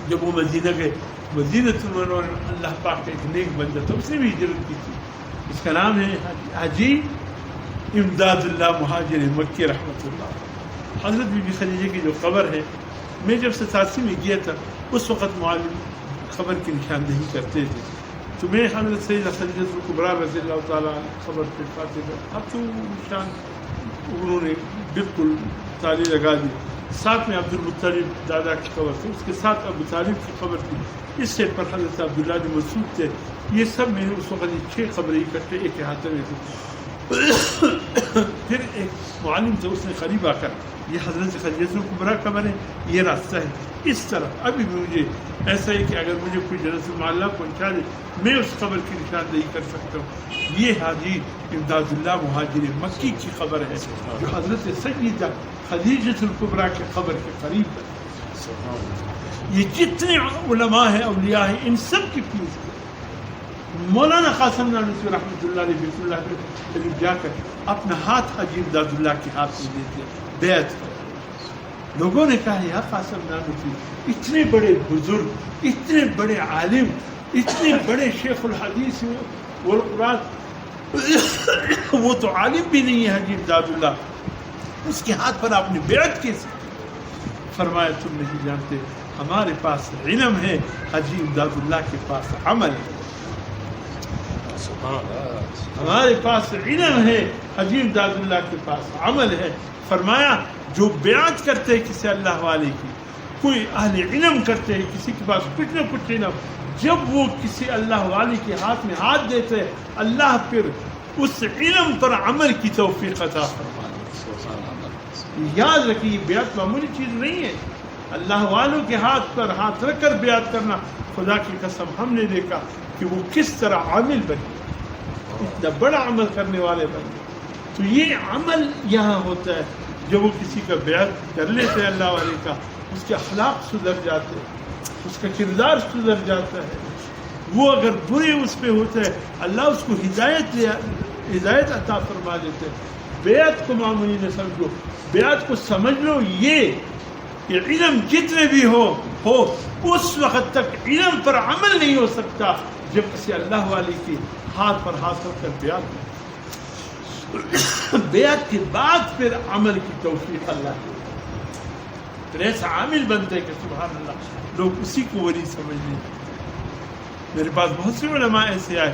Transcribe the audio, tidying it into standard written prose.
جب وہ مدینہ گئے، مدینہ المنورہ اللہ پاک کا ایک نیک بندہ تھا، اس نے بھی ہجرت کی تھی، اس کا نام ہے حاجی امداد اللہ مہاجر مکی رحمۃ اللہ۔ حضرت بی بی خدیجہ کی جو قبر ہے، میں جب 87 میں گیا تھا اس وقت معلم قبر کی نشاندہی کرتے تھے، تو میں حضرت سیدہ خدیجہ الکبریٰ رضی اللہ تعالیٰ عنہ قبر پہ کھاتے تھے، اب تو نشان انہوں نے بالکل تالی لگا دی، ساتھ میں عبد المطلب دادا کی قبر تھی، اس کے ساتھ ابو طالب کی قبر تھی، اس سیٹ پر حضرت عبداللہ بن مسعود تھے، یہ سب میں اس وقت 6 قبریں اکٹھے ایک احاطے میں تھے۔ پھر ایک معلم تھا، اس نے قریب آ کر یہ حضرت خدیجہ الکبریٰ قبر ہے، یہ راستہ ہے اس طرف، ابھی بھی مجھے ایسا ہے کہ اگر مجھے کوئی جنت المعلیٰ پہنچا دے میں اس قبر کی نشاندہی کر سکتا ہوں۔ یہ حاجی امداد اللہ مہاجر مکی کی قبر ہے جو حضرت سیدہ خدیجہ الکبریٰ کے قبر کے قریب ہے۔ یہ جتنے علماء ہیں اولیاء ہیں ان سب کی فیس مولانا قاسم نانوتوی رحمۃ اللہ علیہ بیت اللہ کے قریب جا کر اپنا ہاتھ حاجی امداد اللہ کے ہاتھ میں دیتے بیعت کر۔ لوگوں نے کہا یا قاسم نانوتوی، اتنے بڑے بزرگ، اتنے بڑے عالم، اتنے بڑے شیخ الحدیث والقرآن، وہ تو عالم بھی نہیں ہے حاجی امداد اللہ، اس کے ہاتھ پر آپ نے بیعت کیسے؟ فرمایا تم نہیں جانتے، ہمارے پاس علم ہے، حاجی امداد اللہ کے پاس عمل ہے۔ ہمارے پاس علم ہے، حاجی امداد اللہ کے پاس عمل ہے۔ فرمایا جو بیعت کرتے کسی اللہ والے کی، کوئی اہل علم کرتے ہیں کسی کے پاس کچھ نہ کچھ علم، جب وہ کسی اللہ والے کے ہاتھ میں ہاتھ دیتے اللہ پھر اس علم پر عمل کی توفیق عطا فرماتا۔ یاد رکھیے یہ بیعت معمولی چیز نہیں ہے، اللہ والوں کے ہاتھ پر ہاتھ رکھ کر بیعت کرنا، خدا کی قسم ہم نے دیکھا کہ وہ کس طرح عامل بنے، اتنا بڑا عمل کرنے والے بنے۔ تو یہ عمل یہاں ہوتا ہے، جب وہ کسی کا بیعت کر لیتے ہیں اللہ والے کا، اس کے اخلاق سدھر جاتے ہیں، اس کا کردار سدھر جاتا ہے، وہ اگر برے اس پہ ہوتے ہیں اللہ اس کو ہدایت عطا فرما دیتے ہیں۔ بیعت کو معمولی نہ سمجھو، بیعت کو سمجھ لو یہ کہ علم جتنے بھی ہو اس وقت تک علم پر عمل نہیں ہو سکتا جب کسی اللہ والے کے ہاتھ پر ہاتھ رکھ کر بیعت ہو۔ بیعت کے بعد پھر عمل کی توفیق اللہ کی، پھر ایسا عامل بنتے ہیں کہ سبحان اللہ لوگ اسی کو ولی سمجھ لیں۔ میرے پاس بہت سے علماء ایسے آئے